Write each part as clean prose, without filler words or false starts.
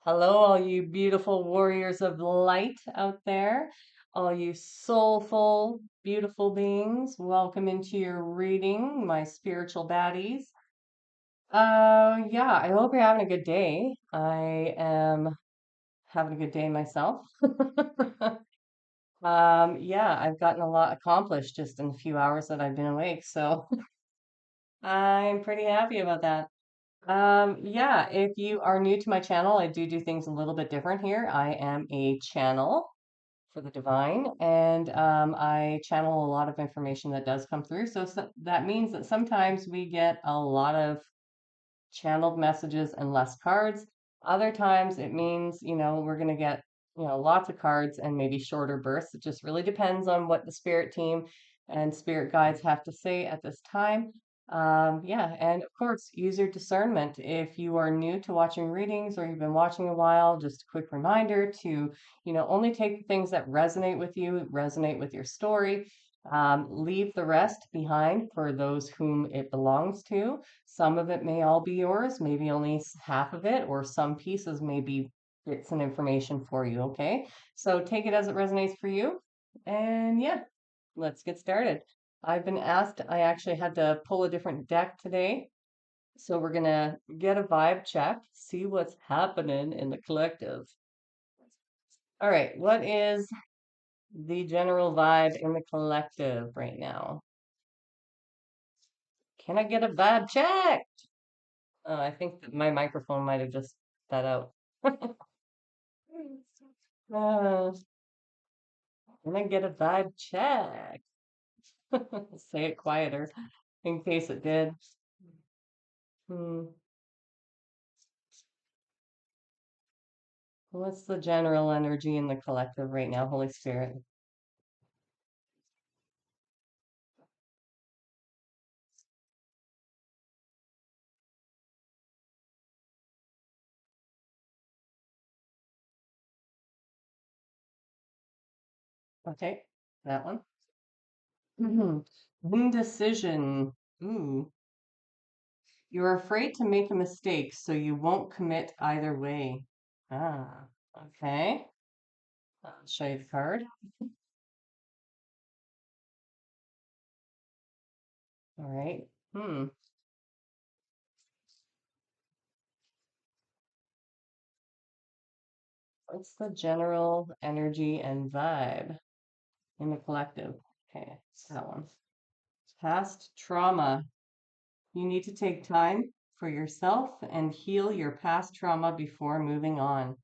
Hello, all you beautiful warriors of light out there, all you soulful, beautiful beings. Welcome into your reading, my spiritual baddies. Yeah, I hope you're having a good day. I am having a good day myself. Yeah, I've gotten a lot accomplished just in the few hours that I've been awake, so I'm pretty happy about that. Yeah, if you are new to my channel, I do things a little bit different here. I am a channel for the divine, and I channel a lot of information that does come through. So that means that sometimes we get a lot of channeled messages and less cards. Other times it means, we're going to get, lots of cards and maybe shorter bursts. It just really depends on what the spirit team and spirit guides have to say at this time. Yeah, and of course, use your discernment. If you are new to watching readings or you've been watching a while, just a quick reminder to, only take the things that resonate with your story. Leave the rest behind for those whom it belongs to. Some of it may all be yours, maybe only half of it, or some pieces may be bits and information for you, okay? So take it as it resonates for you. And yeah, let's get started. I've been asked, I actually had to pull a different deck today. So we're gonna get a vibe check, see what's happening in the collective. All right, what is the general vibe in the collective right now? Can I get a vibe check? Oh, I think that my microphone might have just that out. Uh, can I get a vibe check? Say it quieter in case it did. Hmm. What's the general energy in the collective right now, Holy Spirit? Okay, that one. Mhm. Indecision. Ooh. You're afraid to make a mistake, so you won't commit either way. Ah, okay. I'll show you the card. All right. Hmm. What's the general energy and vibe in the collective? Okay, that one. Past trauma. You need to take time for yourself and heal your past trauma before moving on.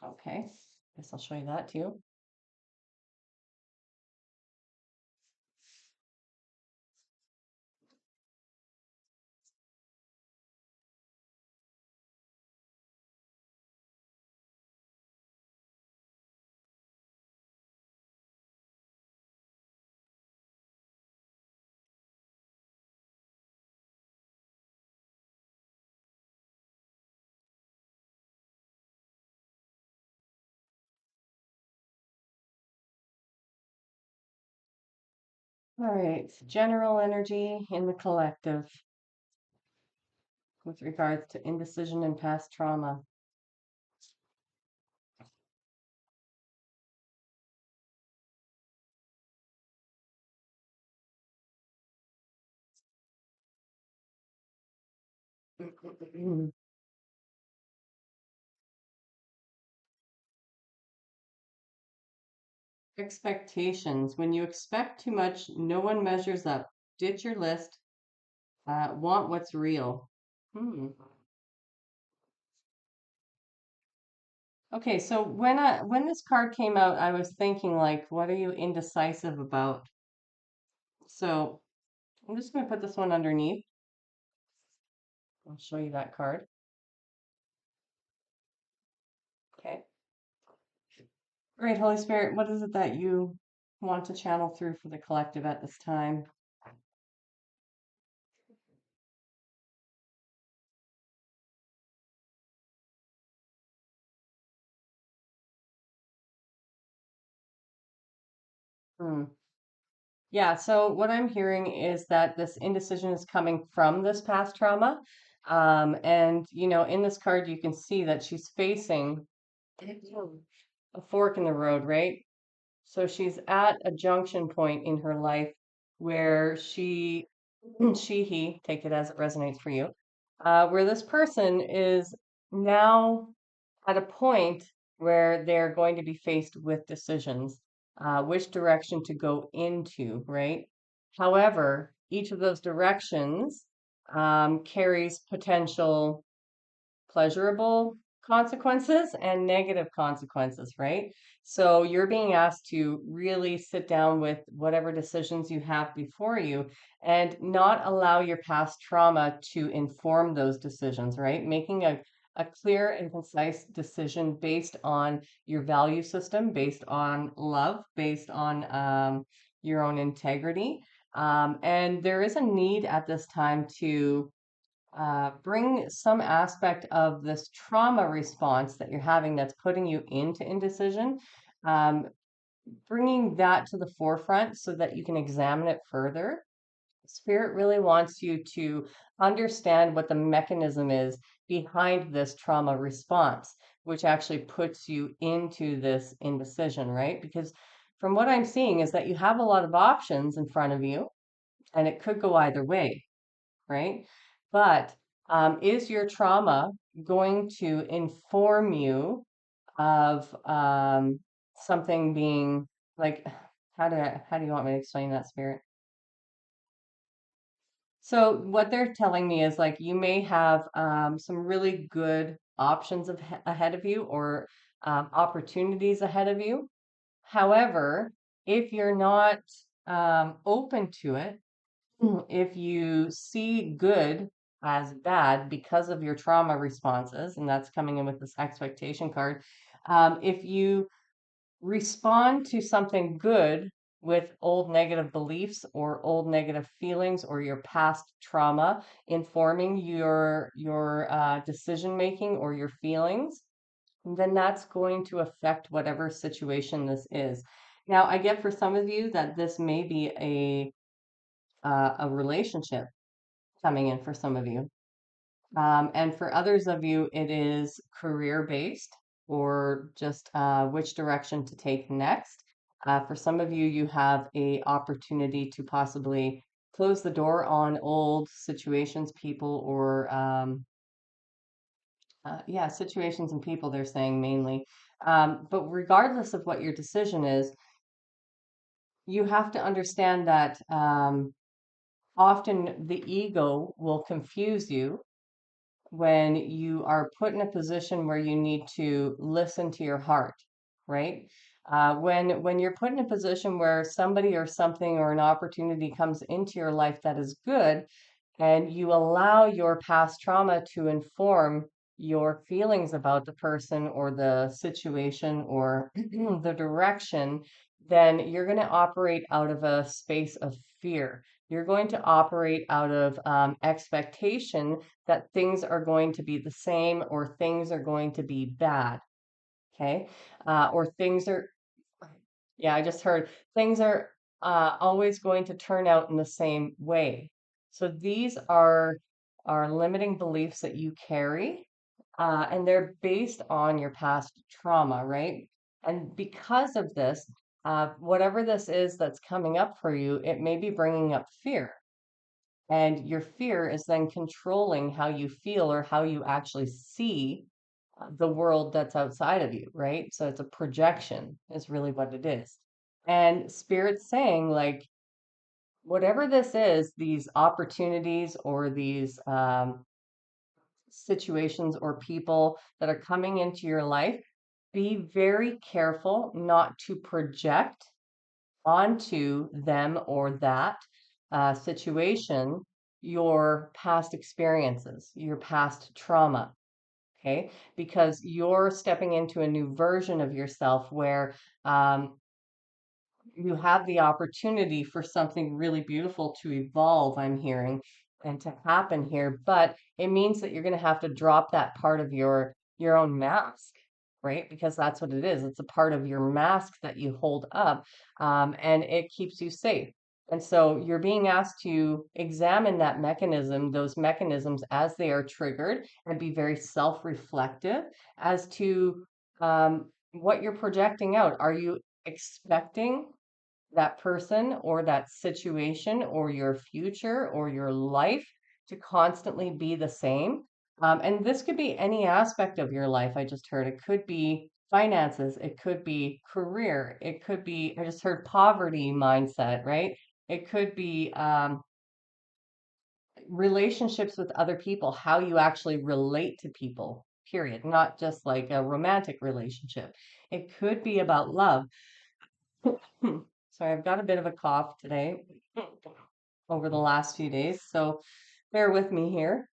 Okay, guess I'll show you that too. All right, general energy in the collective with regards to indecision and past trauma. Expectations. When you expect too much, no one measures up. Ditch your list. Want what's real. Hmm. Okay, so when this card came out, I was thinking like, what are you indecisive about? So I'm just going to put this one underneath. I'll show you that card. Okay. Great, Holy Spirit, what is it that you want to channel through for the collective at this time? Hmm. Yeah, so what I'm hearing is that this indecision is coming from this past trauma. And, in this card, you can see that she's facing a fork in the road, right? So she's at a junction point in her life where he, take it as it resonates for you, where this person is now at a point where they're going to be faced with decisions, which direction to go into, right? However, each of those directions carries potential pleasurable consequences and negative consequences, right? So you're being asked to really sit down with whatever decisions you have before you and not allow your past trauma to inform those decisions, right? Making a clear and concise decision based on your value system, based on love, based on your own integrity. And there is a need at this time to bring some aspect of this trauma response that you're having that's putting you into indecision, um, bringing that to the forefront so that you can examine it further. Spirit really wants you to understand what the mechanism is behind this trauma response, which actually puts you into this indecision, right? Because from what I'm seeing is that you have a lot of options in front of you, and it could go either way, right? But is your trauma going to inform you of something being like, how do you want me to explain that, Spirit? So what they're telling me is like you may have some really good options ahead of you or opportunities ahead of you. However, if you're not open to it, if you see good as bad because of your trauma responses, and that's coming in with this expectation card, if you respond to something good with old negative beliefs or old negative feelings or your past trauma informing your decision making or your feelings, then that's going to affect whatever situation this is. Now, I get for some of you that this may be a relationship coming in for some of you. And for others of you, it is career based or just which direction to take next. For some of you, you have a opportunity to possibly close the door on old situations, people, or yeah, situations and people, they're saying mainly. But regardless of what your decision is, you have to understand that often the ego will confuse you when you are put in a position where you need to listen to your heart, right? When you're put in a position where somebody or something or an opportunity comes into your life that is good, and you allow your past trauma to inform your feelings about the person or the situation or the direction, then you're going to operate out of a space of fear. You're going to operate out of expectation that things are going to be the same or things are going to be bad. Okay. Or things are, yeah, I just heard things are always going to turn out in the same way. So these are limiting beliefs that you carry, and they're based on your past trauma, right? And because of this, whatever this is that's coming up for you, it may be bringing up fear. And your fear is then controlling how you feel or how you actually see the world that's outside of you, right? So it's a projection, is really what it is. And Spirit's saying, like, whatever this is, these opportunities or these situations or people that are coming into your life, be very careful not to project onto them or that situation your past experiences, your past trauma. Okay, because you're stepping into a new version of yourself where you have the opportunity for something really beautiful to evolve, I'm hearing, and to happen here. But it means that you're going to have to drop that part of your own mask, right? Because that's what it is. It's a part of your mask that you hold up, and it keeps you safe. And so you're being asked to examine that mechanism, those mechanisms as they are triggered, and be very self-reflective as to what you're projecting out. Are you expecting that person or that situation or your future or your life to constantly be the same? And this could be any aspect of your life. I just heard it could be finances, it could be career, it could be, I just heard poverty mindset, right? It could be relationships with other people, how you actually relate to people, period, not just like a romantic relationship. It could be about love. Sorry, I've got a bit of a cough today over the last few days, so bear with me here.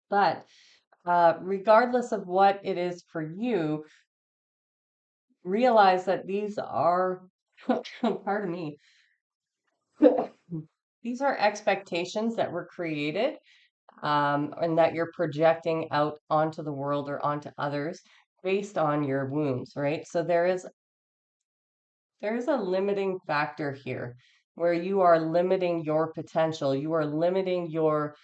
But regardless of what it is for you, realize that these are, pardon me, these are expectations that were created and that you're projecting out onto the world or onto others based on your wounds, right? So there is a limiting factor here where you are limiting your potential, you are limiting your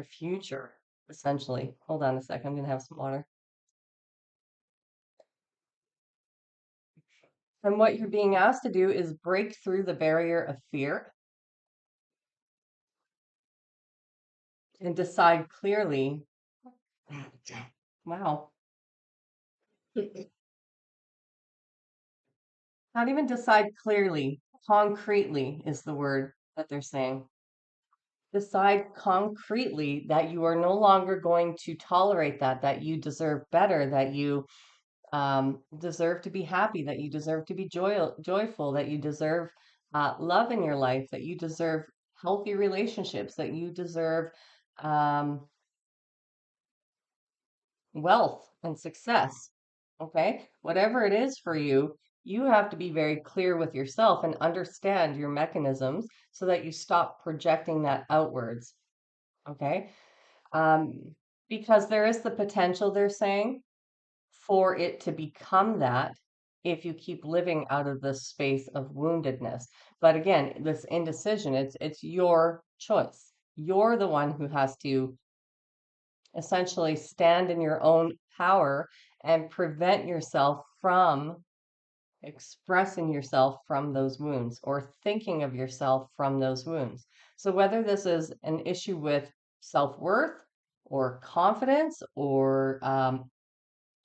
future, essentially. Hold on a second, I'm gonna have some water. And what you're being asked to do is break through the barrier of fear and decide clearly. Wow. Not even decide clearly, concretely is the word that they're saying. Decide concretely that you are no longer going to tolerate that, that you deserve better, that you deserve to be happy, that you deserve to be joyful, that you deserve love in your life, that you deserve healthy relationships, that you deserve um, wealth and success. Okay? Whatever it is for you, you have to be very clear with yourself and understand your mechanisms so that you stop projecting that outwards. Okay? Um, because there is the potential, they're saying, for it to become that if you keep living out of this space of woundedness. But again, this indecision, it's your choice. You're the one who has to essentially stand in your own power and prevent yourself from expressing yourself from those wounds or thinking of yourself from those wounds. So, whether this is an issue with self worth or confidence or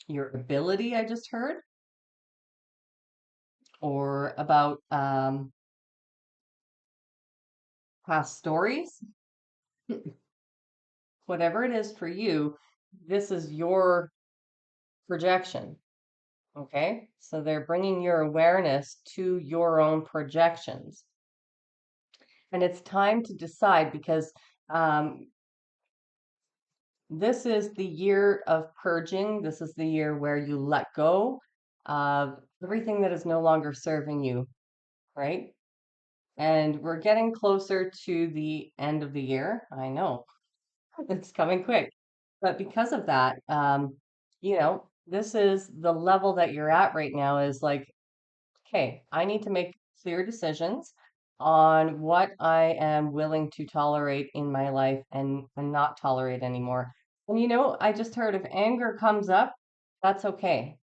your ability, I just heard, or about past stories, whatever it is for you, this is your projection. Okay, so they're bringing your awareness to your own projections. And it's time to decide because um, this is the year of purging. This is the year where you let go of everything that is no longer serving you, right? And we're getting closer to the end of the year. I know it's coming quick. But because of that, this is the level that you're at right now is like, okay, I need to make clear decisions on what I am willing to tolerate in my life and not tolerate anymore. And I just heard if anger comes up, that's okay.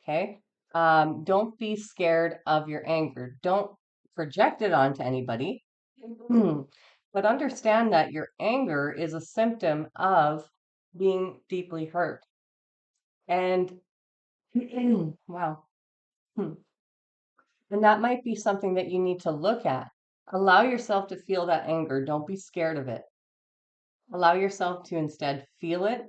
Okay. Don't be scared of your anger. Don't project it onto anybody. But understand that your anger is a symptom of being deeply hurt. And wow. Hmm. And that might be something that you need to look at. Allow yourself to feel that anger. Don't be scared of it. Allow yourself to instead feel it,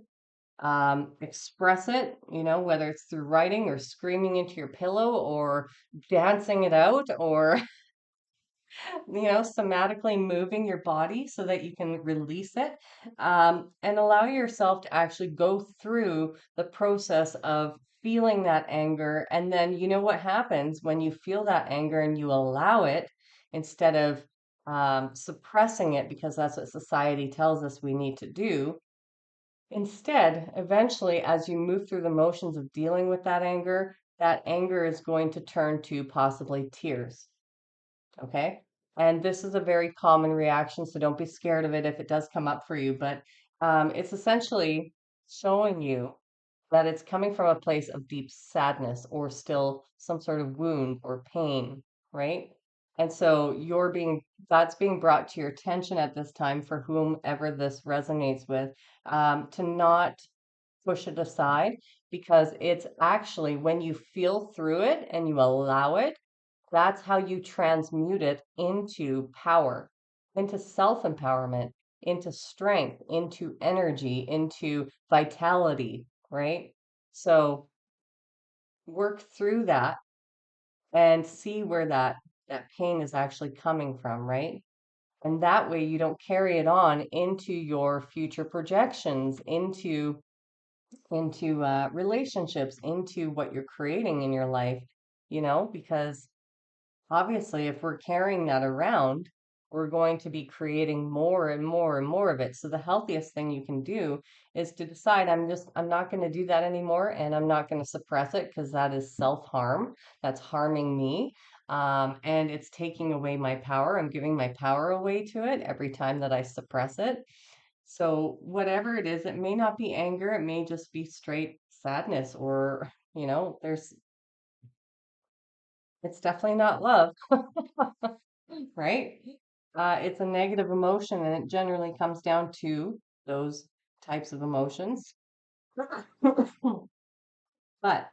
express it, whether it's through writing or screaming into your pillow or dancing it out or somatically moving your body so that you can release it, and allow yourself to actually go through the process of feeling that anger. And then, what happens when you feel that anger and you allow it instead of suppressing it because that's what society tells us we need to do. Instead, eventually, as you move through the motions of dealing with that anger, that anger is going to turn to possibly tears. Okay. And this is a very common reaction, so don't be scared of it if it does come up for you. But it's essentially showing you that it's coming from a place of deep sadness or still some sort of wound or pain, right? And so that's being brought to your attention at this time for whomever this resonates with, to not push it aside because it's actually when you feel through it and you allow it, that's how you transmute it into power, into self-empowerment, into strength, into energy, into vitality, right? So work through that and see where that pain is actually coming from, right? And that way you don't carry it on into your future projections, into relationships, into what you're creating in your life, because obviously, if we're carrying that around, we're going to be creating more and more and more of it. So the healthiest thing you can do is to decide I'm not going to do that anymore and I'm not going to suppress it because that is self-harm. That's harming me. And it's taking away my power. I'm giving my power away to it every time that I suppress it. So whatever it is, it may not be anger, it may just be straight sadness or, it's definitely not love. Right? It's a negative emotion, and it generally comes down to those types of emotions. But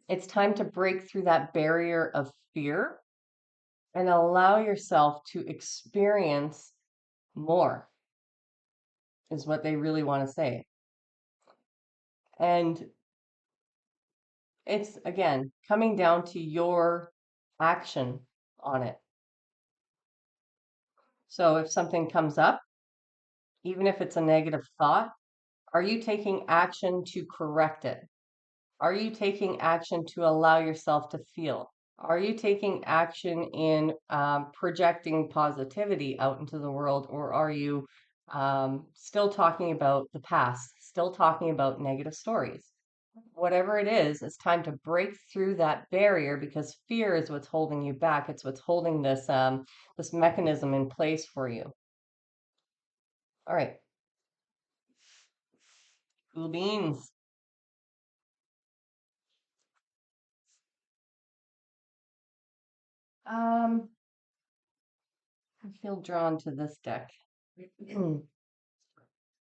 it's time to break through that barrier of fear and allow yourself to experience more, is what they really want to say. And it's, again, coming down to your action on it. So if something comes up, even if it's a negative thought, are you taking action to correct it? Are you taking action to allow yourself to feel? Are you taking action in projecting positivity out into the world, or are you still talking about the past, still talking about negative stories? Whatever it is, it's time to break through that barrier because fear is what's holding you back. It's what's holding this mechanism in place for you. All right, cool beans. Um, I feel drawn to this deck.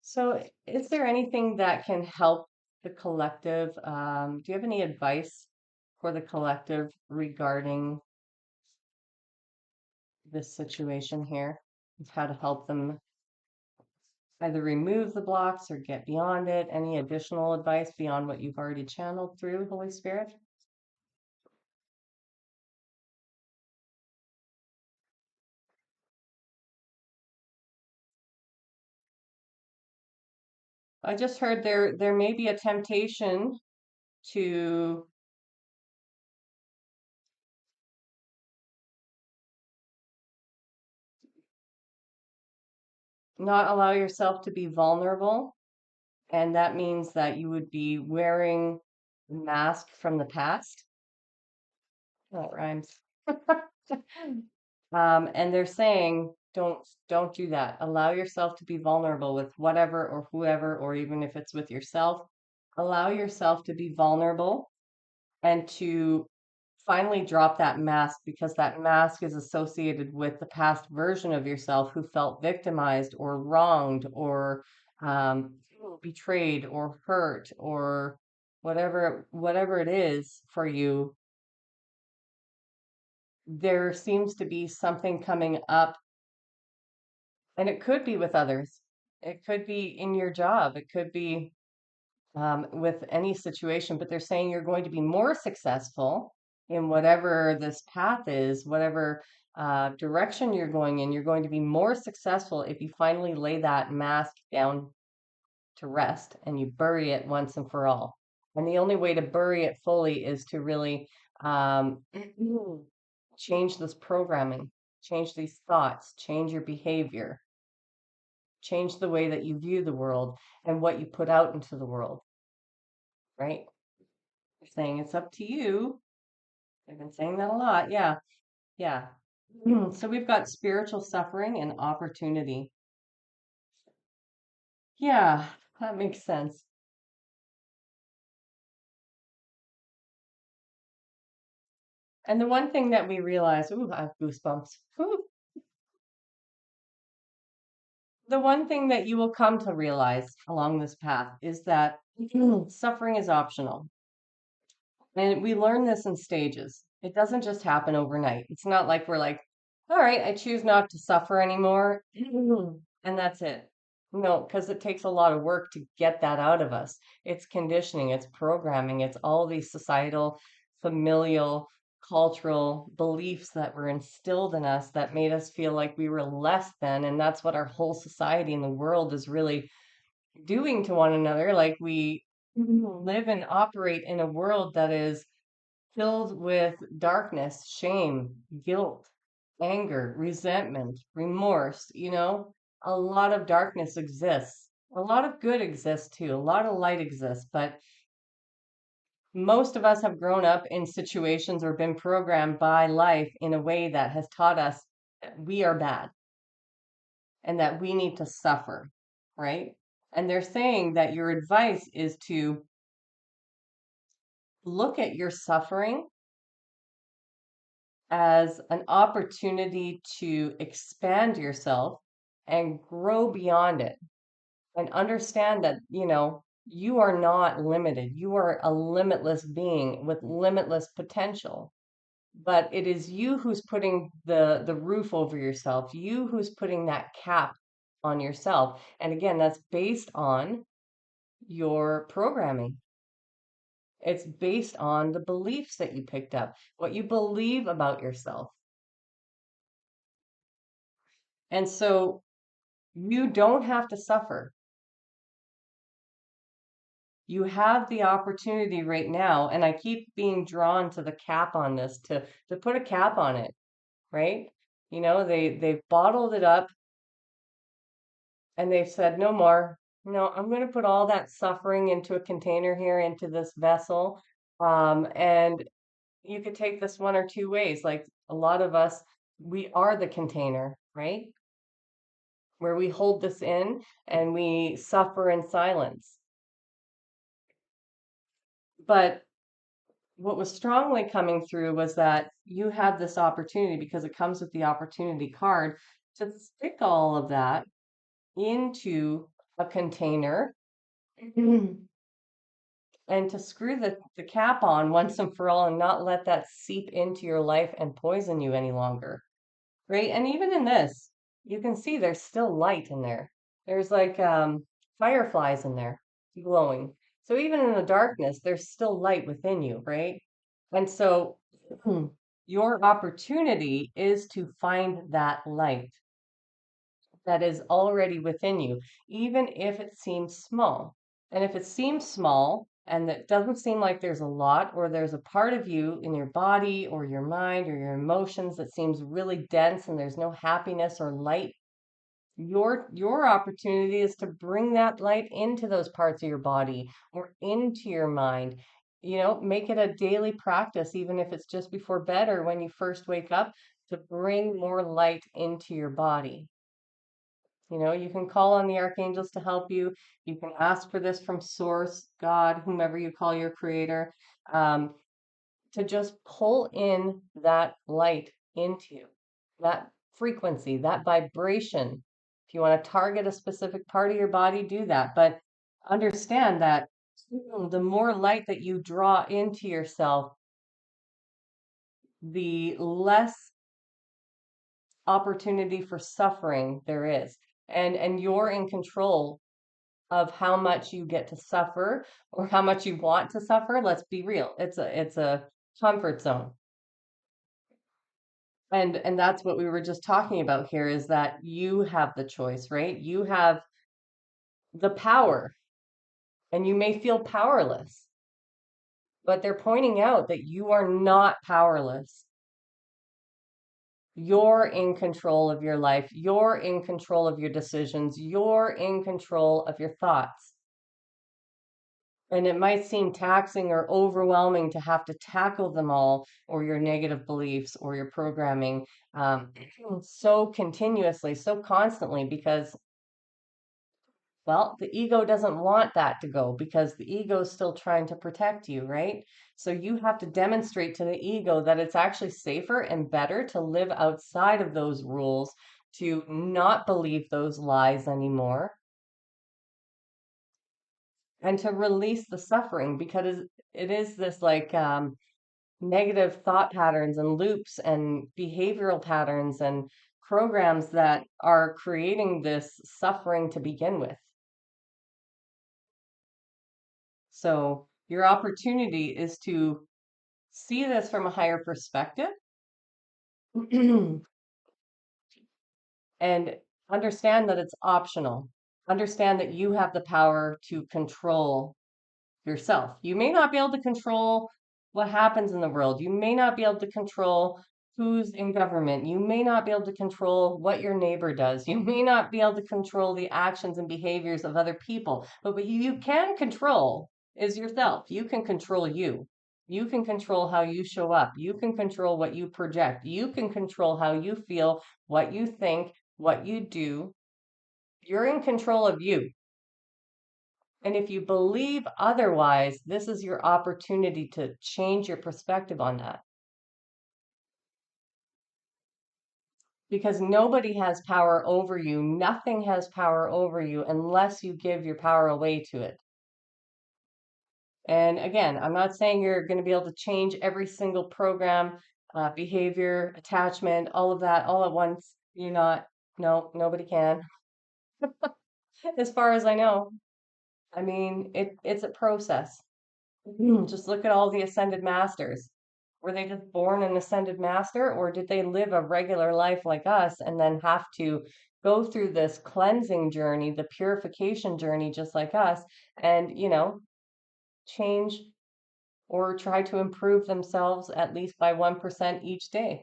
So, is there anything that can help the collective? Do you have any advice for the collective regarding this situation here? Of how to help them either remove the blocks or get beyond it? Any additional advice beyond what you've already channeled through, Holy Spirit? I just heard there may be a temptation to not allow yourself to be vulnerable, and that means that you would be wearing the mask from the past. That rhymes. And they're saying, don't do that. Allow yourself to be vulnerable with whatever or whoever, or even if it's with yourself. Allow yourself to be vulnerable and to finally drop that mask because that mask is associated with the past version of yourself who felt victimized or wronged or um, betrayed or hurt or whatever it is for you. There seems to be something coming up, and it could be with others. It could be in your job. It could be with any situation, but they're saying you're going to be more successful in whatever this path is, whatever direction you're going in. You're going to be more successful if you finally lay that mask down to rest and you bury it once and for all. And the only way to bury it fully is to really um, change this programming, change these thoughts, change your behavior, change the way that you view the world and what you put out into the world, right? They're saying it's up to you. They've been saying that a lot. Yeah. Yeah. So we've got spiritual suffering and opportunity. Yeah, that makes sense. And the one thing that we realize, ooh, I have goosebumps. Whew. The one thing that you will come to realize along this path is that suffering is optional. And we learn this in stages. It doesn't just happen overnight. It's not like we're like, all right, I choose not to suffer anymore, and that's it. No, because it takes a lot of work to get that out of us. It's conditioning, it's programming, it's all these societal, familial, cultural beliefs that were instilled in us that made us feel like we were less than. And that's what our whole society and the world is really doing to one another. Like we live and operate in a world that is filled with darkness, shame, guilt, anger, resentment, remorse, a lot of darkness exists. A lot of good exists too. A lot of light exists, but most of us have grown up in situations or been programmed by life in a way that has taught us that we are bad and that we need to suffer, right? And they're saying that your advice is to look at your suffering as an opportunity to expand yourself and grow beyond it and understand that, you are not limited. You are a limitless being with limitless potential. But it is you who's putting the roof over yourself, you who's putting that cap on yourself. And again, that's based on your programming. It's based on the beliefs that you picked up, what you believe about yourself. And so you don't have to suffer. You have the opportunity right now, and I keep being drawn to the cap on this to put a cap on it, right? They've bottled it up and they've said no more. No, I'm going to put all that suffering into a container here, into this vessel. And you could take this one or two ways. Like a lot of us, we are the container, right? Where we hold this in and we suffer in silence. But what was strongly coming through was that you had this opportunity because it comes with the opportunity card to stick all of that into a container and to screw the cap on once and for all and not let that seep into your life and poison you any longer. Right? And even in this, you can see there's still light in there. There's like fireflies in there glowing. So even in the darkness, there's still light within you, right? And so your opportunity is to find that light that is already within you, even if it seems small. And if it seems small and it doesn't seem like there's a lot, or there's a part of you in your body or your mind or your emotions that seems really dense and there's no happiness or light, your opportunity is to bring that light into those parts of your body or into your mind. Make it a daily practice, even if it's just before bed or when you first wake up, to bring more light into your body. You can call on the archangels to help you. You can ask for this from Source, God, whomever you call your creator, um, to just pull in that light into you, that frequency, that vibration. If you want to target a specific part of your body, do that. But understand that the more light that you draw into yourself, the less opportunity for suffering there is. And you're in control of how much you get to suffer or how much you want to suffer. Let's be real. It's a comfort zone. And that's what we were just talking about here is that you have the choice, right? You have the power and you may feel powerless, but they're pointing out that you are not powerless. You're in control of your life. You're in control of your decisions. You're in control of your thoughts. And it might seem taxing or overwhelming to have to tackle them all, or your negative beliefs or your programming, um, so continuously, so constantly, because, well, the ego doesn't want that to go because the ego is still trying to protect you, right? So you have to demonstrate to the ego that it's actually safer and better to live outside of those rules, to not believe those lies anymore, and to release the suffering, because it is this like negative thought patterns and loops and behavioral patterns and programs that are creating this suffering to begin with. So your opportunity is to see this from a higher perspective and understand that it's optional. Understand that you have the power to control yourself. You may not be able to control what happens in the world. You may not be able to control who's in government. You may not be able to control what your neighbor does. You may not be able to control the actions and behaviors of other people. But what you can control is yourself. You can control you. You can control how you show up. You can control what you project. You can control how you feel, what you think, what you do. You're in control of you. And if you believe otherwise, this is your opportunity to change your perspective on that. Because nobody has power over you. Nothing has power over you unless you give your power away to it. And again, I'm not saying you're going to be able to change every single program, behavior, attachment, all of that all at once. You're not. No, nobody can, as far as I know. I mean, it's a process. Just look at all the ascended masters. Were they just born an ascended master, or did they live a regular life like us and then have to go through this cleansing journey, the purification journey, just like us, and, change or try to improve themselves at least by 1% each day?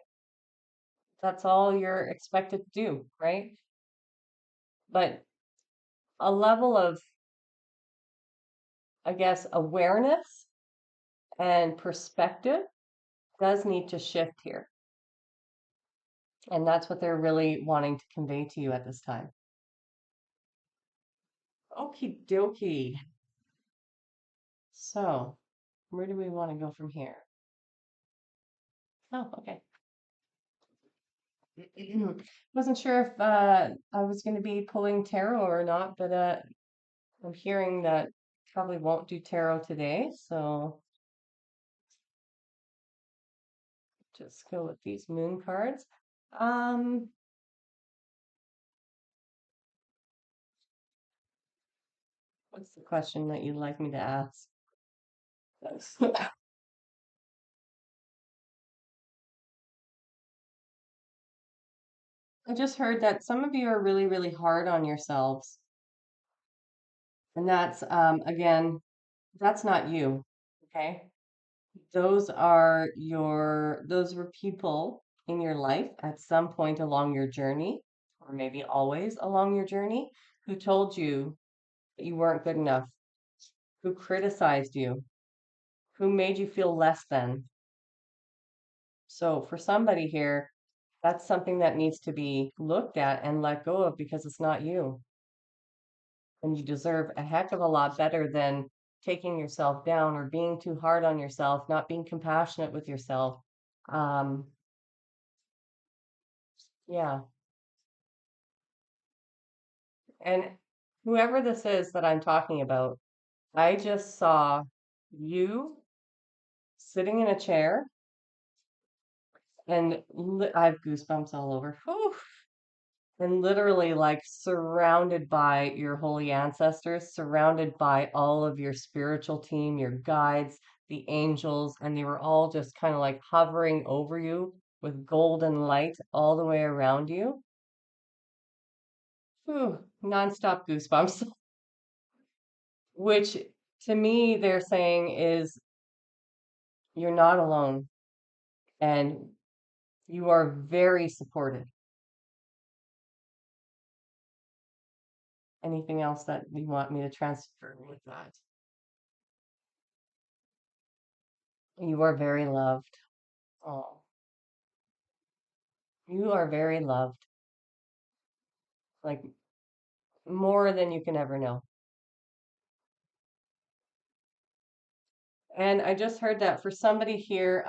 That's all you're expected to do, right? But a level of, I guess, awareness and perspective does need to shift here. And that's what they're really wanting to convey to you at this time. Okie dokie. So, where do we want to go from here? Oh, okay. Wasn't sure if I was going to be pulling tarot or not, but I'm hearing that probably won't do tarot today. So, just go with these moon cards. Um, what's the question that you'd like me to ask? I just heard that some of you are really, really hard on yourselves. And that's, again, that's not you. Okay. Those were people in your life at some point along your journey, or maybe always along your journey, who told you that you weren't good enough, who criticized you, who made you feel less than. So for somebody here, that's something that needs to be looked at and let go of, because it's not you. And you deserve a heck of a lot better than taking yourself down or being too hard on yourself, not being compassionate with yourself. Um, yeah. And whoever this is that I'm talking about, I just saw you sitting in a chair, and I have goosebumps all over. Whew. And literally, like, surrounded by your holy ancestors, surrounded by all of your spiritual team, your guides, the angels, and they were all just kind of like hovering over you with golden light all the way around you. Whew, nonstop goosebumps. Which to me, they're saying is you're not alone and you are very supported. Anything else that you want me to transfer with that? You are very loved. Oh, you are very loved, like more than you can ever know. And I just heard that for somebody here,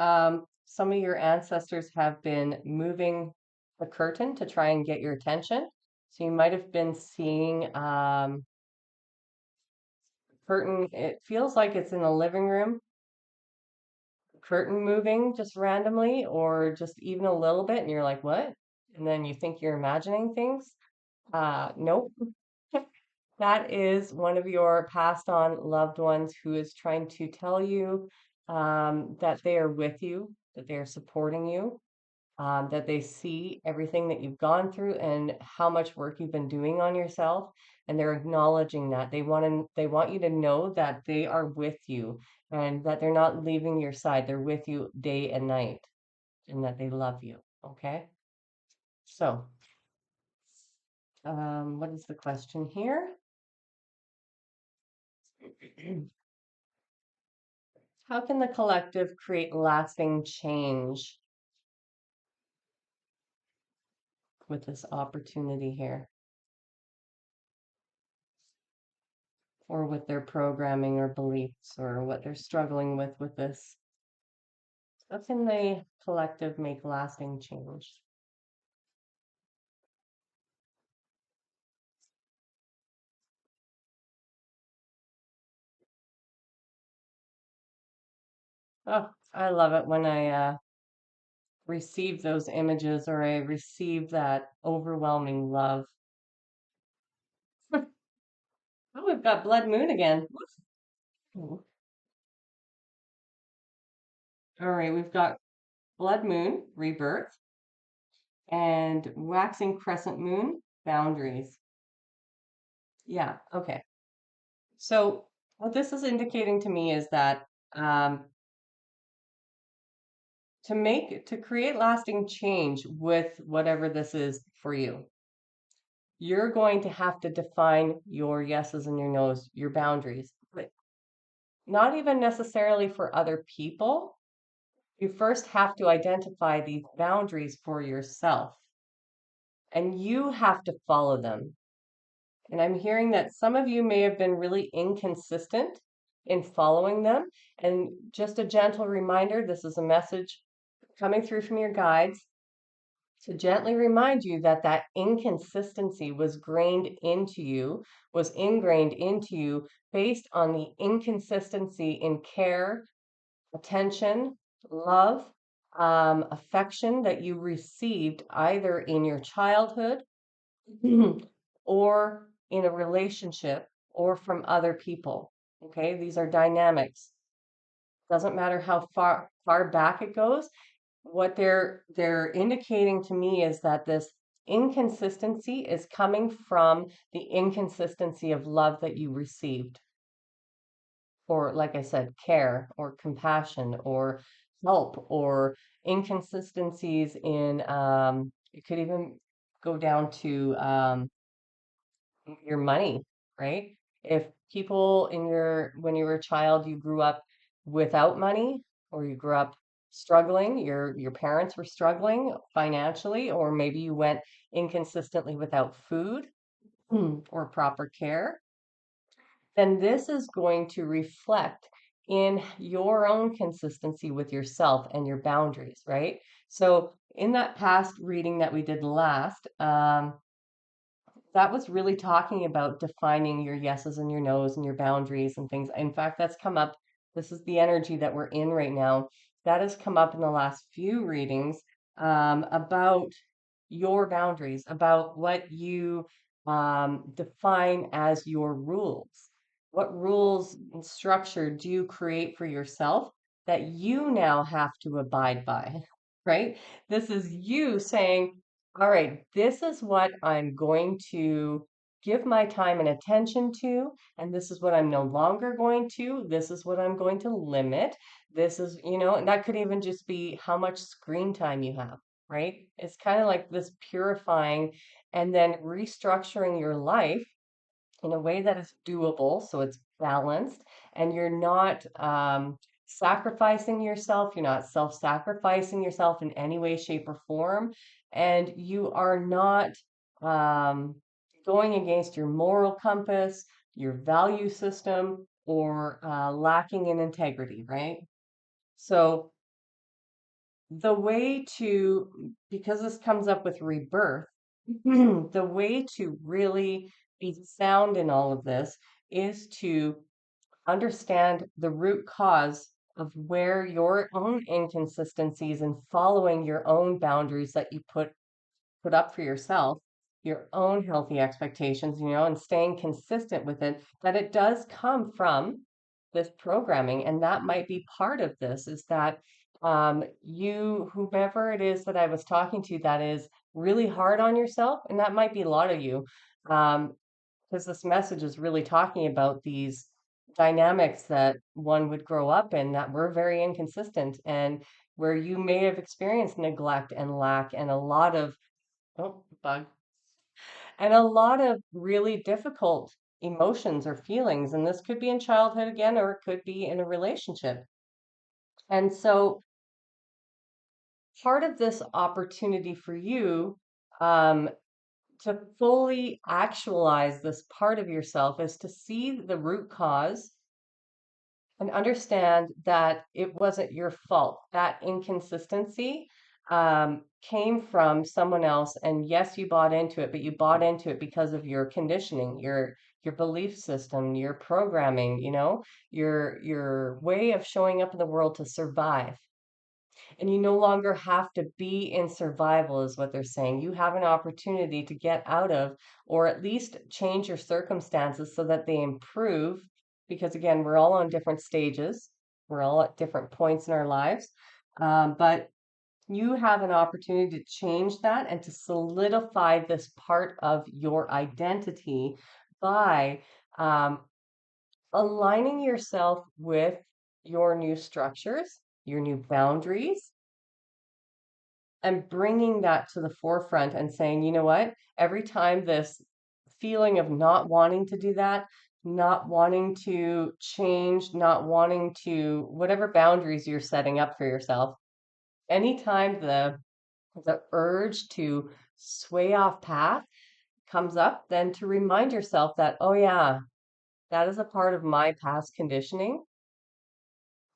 some of your ancestors have been moving the curtain to try and get your attention. So you might have been seeing curtain. It feels like it's in the living room, curtain moving just randomly, or just even a little bit, and you're like, what? And then you think you're imagining things. Nope. That is one of your passed on loved ones who is trying to tell you that they are with you, that they are supporting you, that they see everything that you've gone through and how much work you've been doing on yourself, and they're acknowledging that. They want you to know that they are with you and that they're not leaving your side. They're with you day and night and that they love you. Okay? So, what is the question here? How can the collective create lasting change with this opportunity here, or with their programming or beliefs, or what they're struggling with this? How can the collective make lasting change? Oh, I love it when I receive those images or I receive that overwhelming love. Oh, we've got blood moon again. Woohoo. All right, we've got blood moon, rebirth, and waxing crescent moon, boundaries. Yeah, okay. So what this is indicating to me is that um, to create lasting change with whatever this is for you, you're going to have to define your yeses and your nos, your boundaries, but not even necessarily for other people. You first have to identify these boundaries for yourself, and you have to follow them. And I'm hearing that some of you may have been really inconsistent in following them. And just a gentle reminder, this is a message coming through from your guides to gently remind you that that inconsistency was ingrained into you based on the inconsistency in care, attention, love, affection that you received either in your childhood or in a relationship or from other people. Okay, these are dynamics. Doesn't matter how far back it goes. What they're indicating to me is that this inconsistency is coming from the inconsistency of love that you received, or like I said, care or compassion or help, or inconsistencies in it could even go down to your money, right? If people when you were a child, you grew up without money, or you grew up struggling, your parents were struggling financially, or maybe you went inconsistently without food or proper care, then this is going to reflect in your own consistency with yourself and your boundaries, right? So in that past reading that we did last, that was really talking about defining your yeses and your nos and your boundaries and things. In fact, that's come up. This is the energy that we're in right now. That has come up in the last few readings about your boundaries, about what you define as your rules. What rules and structure do you create for yourself that you now have to abide by, right? This is you saying, all right, this is what I'm going to give my time and attention to, and this is what I'm no longer going to. This is what I'm going to limit. This is, and that could even just be how much screen time you have, right? It's kind of like this purifying and then restructuring your life in a way that is doable, so it's balanced, and you're not sacrificing yourself, you're not self-sacrificing yourself in any way, shape, or form, and you are not um, going against your moral compass, your value system, or lacking in integrity, right? So the way to, because this comes up with rebirth, the way to really be sound in all of this is to understand the root cause of where your own inconsistencies and following your own boundaries that you put up for yourself, your own healthy expectations, and staying consistent with it, that it does come from this programming. And that might be part of this is that whomever it is that I was talking to that is really hard on yourself, and that might be a lot of you, um, because this message is really talking about these dynamics that one would grow up in that were very inconsistent and where you may have experienced neglect and lack and a lot of bug and a lot of really difficult emotions or feelings. And this could be in childhood again, or it could be in a relationship. And so part of this opportunity for you um, to fully actualize this part of yourself is to see the root cause and understand that it wasn't your fault. That inconsistency came from someone else, and yes, you bought into it, but you bought into it because of your conditioning, your belief system, your programming, your way of showing up in the world to survive. And you no longer have to be in survival, is what they're saying. You have an opportunity to get out of, or at least change your circumstances so that they improve. Because again, we're all on different stages, we're all at different points in our lives. But you have an opportunity to change that and to solidify this part of your identity by um, aligning yourself with your new structures, your new boundaries, and bringing that to the forefront and saying, you know what, every time this feeling of not wanting to do that, not wanting to change, not wanting to, whatever boundaries you're setting up for yourself, anytime the urge to sway off path comes up, then to remind yourself that, oh yeah, that is a part of my past conditioning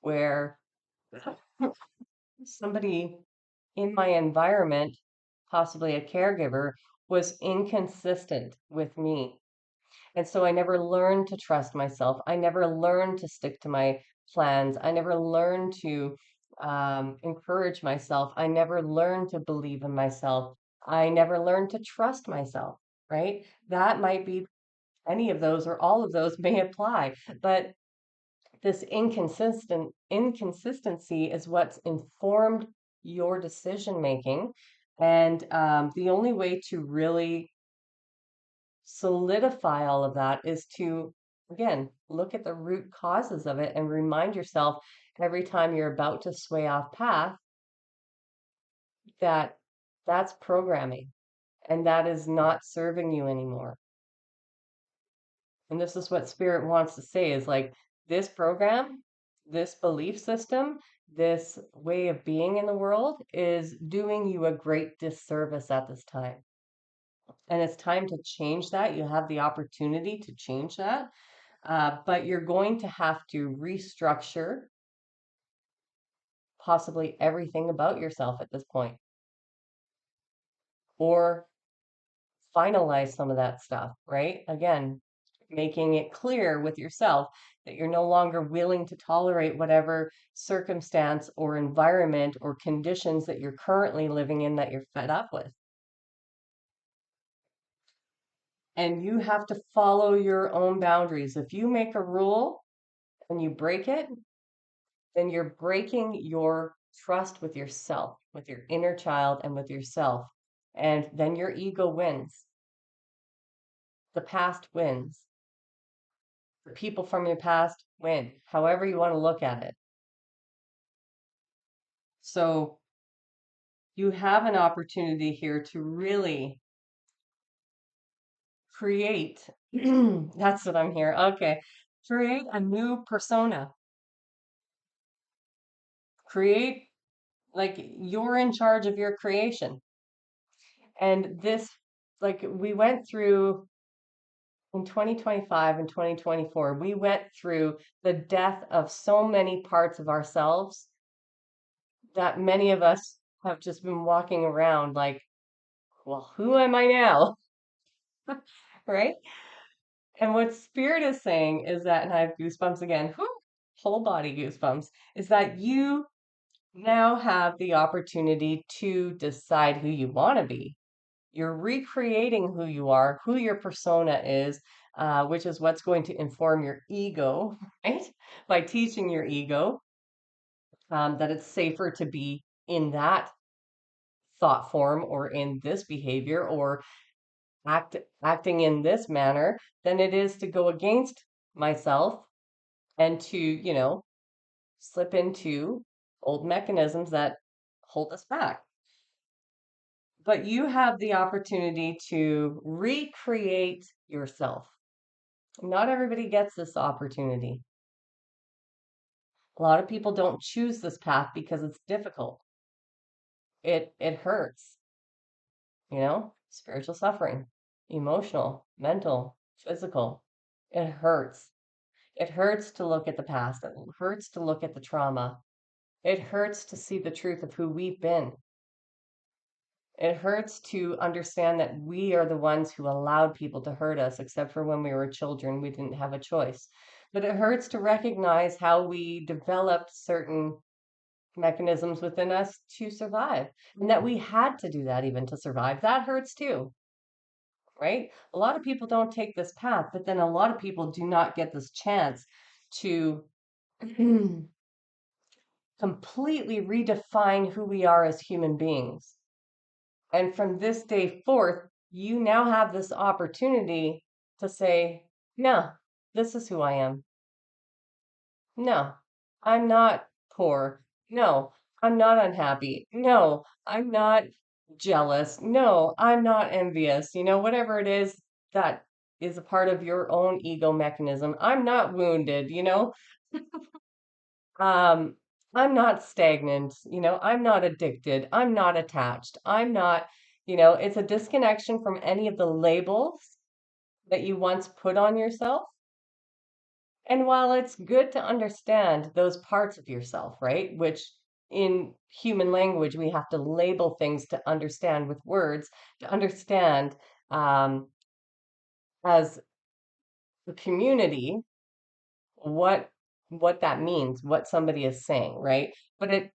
where somebody in my environment, possibly a caregiver, was inconsistent with me. And so I never learned to trust myself. I never learned to stick to my plans. I never learned to encourage myself. I never learned to believe in myself. I never learned to trust myself, right? That might be any of those or all of those may apply. But this inconsistency is what's informed your decision making. And the only way to really solidify all of that is to, again, look at the root causes of it and remind yourself every time you're about to sway off path that that's programming and that is not serving you anymore. And this is what spirit wants to say is like this program, this belief system, this way of being in the world is doing you a great disservice at this time. And it's time to change that. You have the opportunity to change that. But you're going to have to restructure possibly everything about yourself at this point, or finalize some of that stuff, right? Again, making it clear with yourself that you're no longer willing to tolerate whatever circumstance or environment or conditions that you're currently living in that you're fed up with. And you have to follow your own boundaries. If you make a rule and you break it, then you're breaking your trust with yourself, with your inner child, and with yourself. And then your ego wins. The past wins. The people from your past win, however you want to look at it. So you have an opportunity here to really create. That's what I'm here. Okay. Create a new persona. Create, like, you're in charge of your creation. And this, like, we went through in 2025 and 2024, we went through the death of so many parts of ourselves that many of us have just been walking around like, well, who am I now? Right? And what Spirit is saying is that, and I have goosebumps again, whew, whole body goosebumps, is that you now have the opportunity to decide who you want to be. You're recreating who you are, who your persona is, which is what's going to inform your ego, right? By teaching your ego that it's safer to be in that thought form or in this behavior or acting in this manner than it is to go against myself and to, slip into old mechanisms that hold us back. But you have the opportunity to recreate yourself. Not everybody gets this opportunity. A lot of people don't choose this path because it's difficult. It hurts, spiritual suffering, emotional, mental, physical. It hurts. It hurts to look at the past. It hurts to look at the trauma. It hurts to see the truth of who we've been. It hurts to understand that we are the ones who allowed people to hurt us, except for when we were children, we didn't have a choice. But it hurts to recognize how we developed certain mechanisms within us to survive, and that we had to do that even to survive. That hurts too, right? A lot of people don't take this path, but then a lot of people do not get this chance to completely redefine who we are as human beings. And from this day forth, you now have this opportunity to say, no, this is who I am. No, I'm not poor. No, I'm not unhappy. No, I'm not jealous. No, I'm not envious. Whatever it is that is a part of your own ego mechanism. I'm not wounded, Um, I'm not stagnant, I'm not addicted, I'm not attached, I'm not, it's a disconnection from any of the labels that you once put on yourself. And while it's good to understand those parts of yourself, right, which in human language we have to label things to understand with words, to understand um, as a community what what that means, what somebody is saying, right? But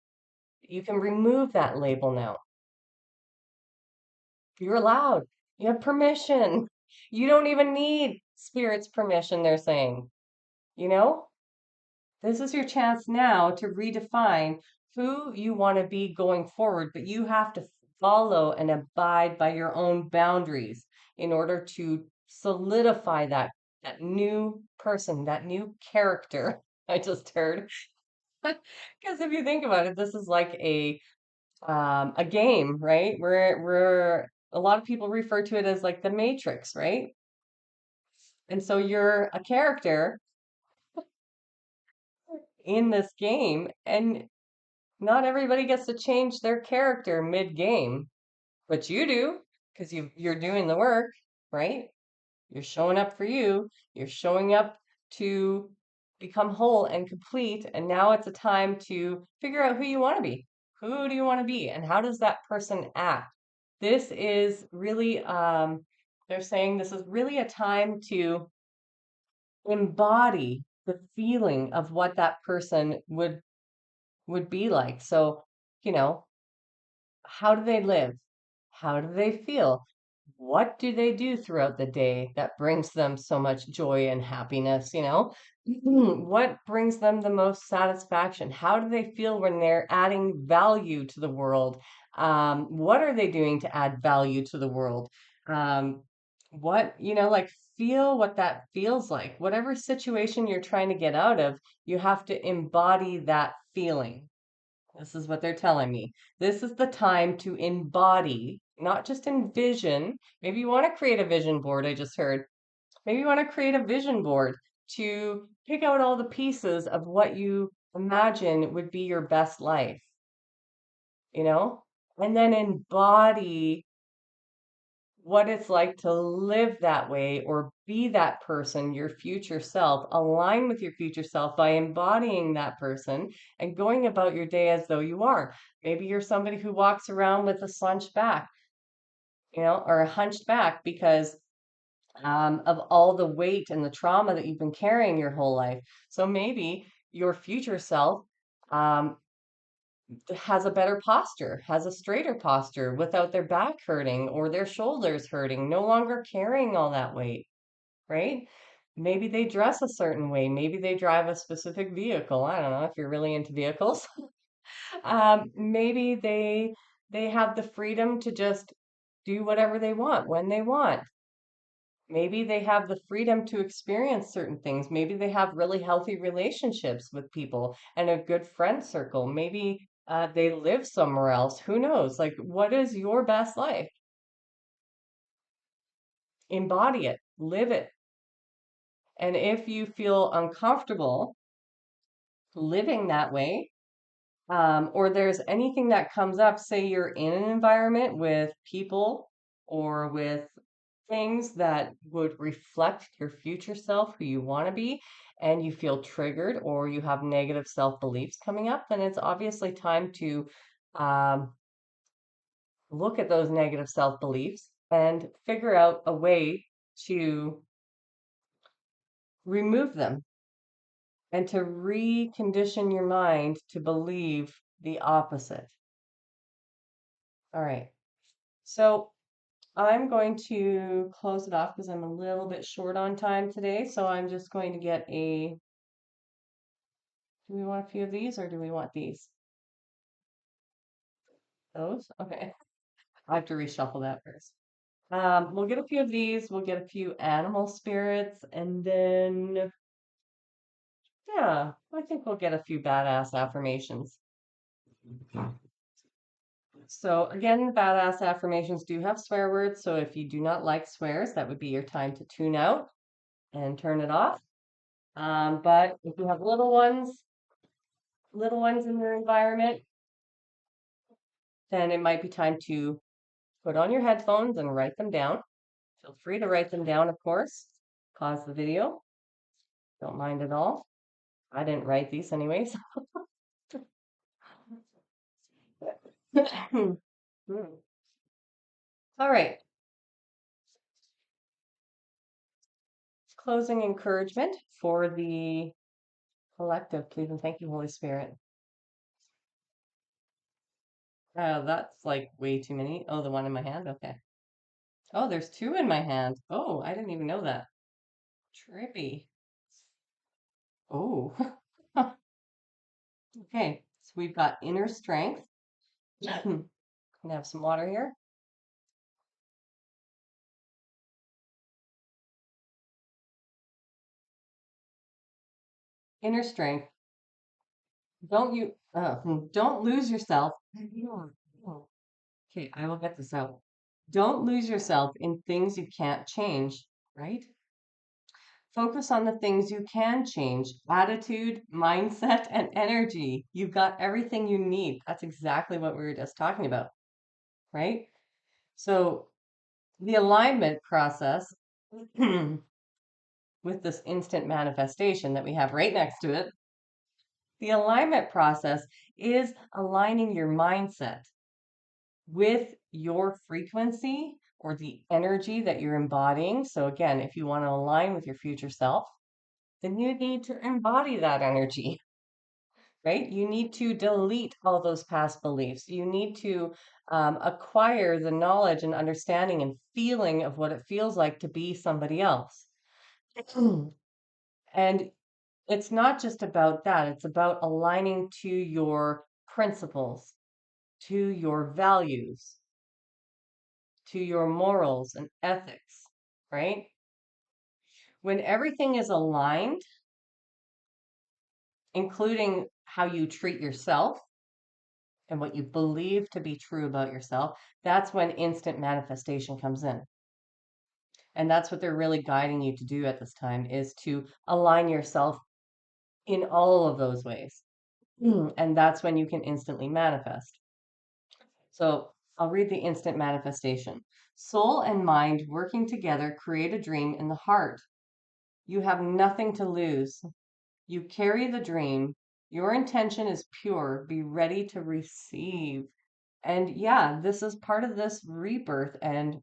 you can remove that label now. You're allowed. You have permission. You don't even need spirit's permission, they're saying. You know, this is your chance now to redefine who you want to be going forward, but you have to follow and abide by your own boundaries in order to solidify that new person, that new character I just heard. Because if you think about it, this is like a game, right? Where a lot of people refer to it as like the Matrix, right? And so you're a character in this game, and not everybody gets to change their character mid-game, but you do, because you're doing the work, right? You're showing up for you. You're showing up to become whole and complete. And now it's a time to figure out who you want to be. Who do you want to be? And how does that person act? This is really, they're saying this is really a time to embody the feeling of what that person would be like. So, you know, how do they live? How do they feel? What do they do throughout the day that brings them so much joy and happiness, What brings them the most satisfaction? How do they feel when they're adding value to the world? What are they doing to add value to the world? Like feel what that feels like. Whatever situation you're trying to get out of, you have to embody that feeling. This is what they're telling me. This is the time to embody, not just envision. Maybe you want to create a vision board, I just heard. Maybe you want to create a vision board to pick out all the pieces of what you imagine would be your best life, you know? And then embody what it's like to live that way or be that person, your future self, align with your future self by embodying that person and going about your day as though you are. Maybe you're somebody who walks around with a slunched back, or a hunched back because of all the weight and the trauma that you've been carrying your whole life. So maybe your future self um, has a better posture, has a straighter posture without their back hurting or their shoulders hurting, no longer carrying all that weight, right? Maybe they dress a certain way. Maybe they drive a specific vehicle. I don't know if you're really into vehicles. Maybe they have the freedom to just do whatever they want when they want. Maybe they have the freedom to experience certain things. Maybe they have really healthy relationships with people and a good friend circle. Maybe they live somewhere else. Who knows? Like, what is your best life? Embody it, live it. And if you feel uncomfortable living that way, or there's anything that comes up, say you're in an environment with people or with things that would reflect your future self, who you want to be, and you feel triggered or you have negative self beliefs coming up, then it's obviously time to um, look at those negative self beliefs and figure out a way to remove them and to recondition your mind to believe the opposite. All right. So I'm going to close it off because I'm a little bit short on time today. So I'm just going to get do we want a few of these or do we want these? Those? Okay. I have to reshuffle that first. We'll get a few of these. We'll get a few animal spirits and then, yeah, I think we'll get a few badass affirmations. So again, badass affirmations do have swear words. So if you do not like swears, that would be your time to tune out and turn it off. But if you have little ones in your environment, then it might be time to put on your headphones and write them down. Feel free to write them down, of course. Pause the video. Don't mind at all. I didn't write these anyways. All right. Closing encouragement for the collective, please, and thank you, Holy Spirit. That's like way too many. Oh, the one in my hand? Okay. Oh, there's two in my hand. Oh, I didn't even know that. Trippy. Oh. Okay, so we've got inner strength. Can I have some water here? Inner strength. Don't lose yourself. Okay, I will get this out. Don't lose yourself in things you can't change, right? Focus on the things you can change. Attitude, mindset, and energy. You've got everything you need. That's exactly what we were just talking about, right? So the alignment process with this instant manifestation that we have right next to it, the alignment process is aligning your mindset with your frequency or the energy that you're embodying. So, again, if you want to align with your future self, then you need to embody that energy, right? You need to delete all those past beliefs. You need to acquire the knowledge and understanding and feeling of what it feels like to be somebody else. And it's not just about that, it's about aligning to your principles, to your values, to your morals and ethics, right? When everything is aligned, including how you treat yourself and what you believe to be true about yourself, that's when instant manifestation comes in. And that's what they're really guiding you to do at this time is to align yourself in all of those ways. And that's when you can instantly manifest. So I'll read the instant manifestation. Soul and mind working together create a dream in the heart. You have nothing to lose. You carry the dream. Your intention is pure. Be ready to receive. And yeah, this is part of this rebirth and,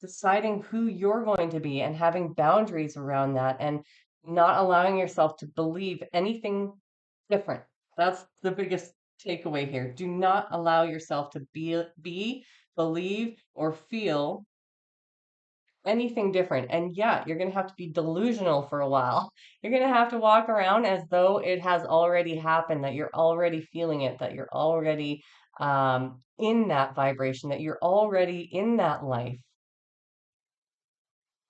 deciding who you're going to be and having boundaries around that and not allowing yourself to believe anything different. That's the biggest takeaway here. Do not allow yourself to believe, or feel anything different. And yeah, you're going to have to be delusional for a while. You're going to have to walk around as though it has already happened, that you're already feeling it, that you're already in that vibration, that you're already in that life.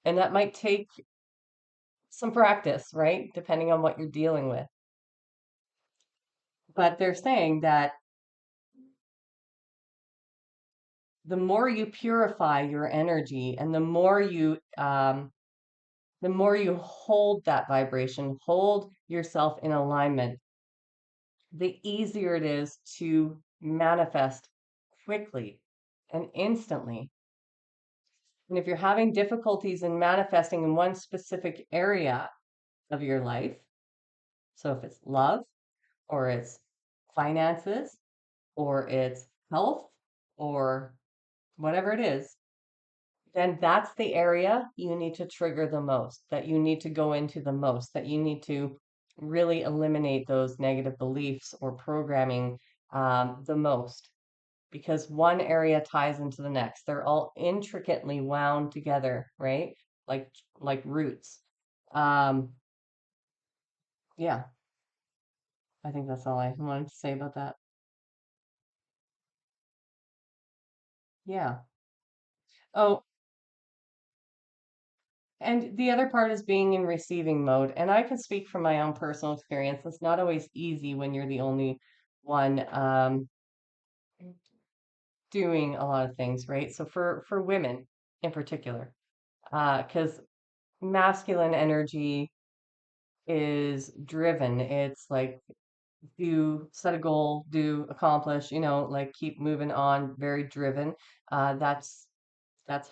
And that might take some practice, right? Depending on what you're dealing with. But they're saying that the more you purify your energy and the more you hold that vibration, hold yourself in alignment, the easier it is to manifest quickly and instantly. And if you're having difficulties in manifesting in one specific area of your life, so if it's love, or it's finances, or it's health, or whatever it is, then that's the area you need to trigger the most, that you need to go into the most, that you need to really eliminate those negative beliefs or programming the most, because one area ties into the next. They're all intricately wound together, right? Like like roots. Um, yeah, I think that's all I wanted to say about that. Yeah. Oh, and the other part is being in receiving mode. And I can speak from my own personal experience. It's not always easy when you're the only one doing a lot of things, right? So for women in particular, because masculine energy is driven. It's like do set a goal, do accomplish, like keep moving on, very driven. That's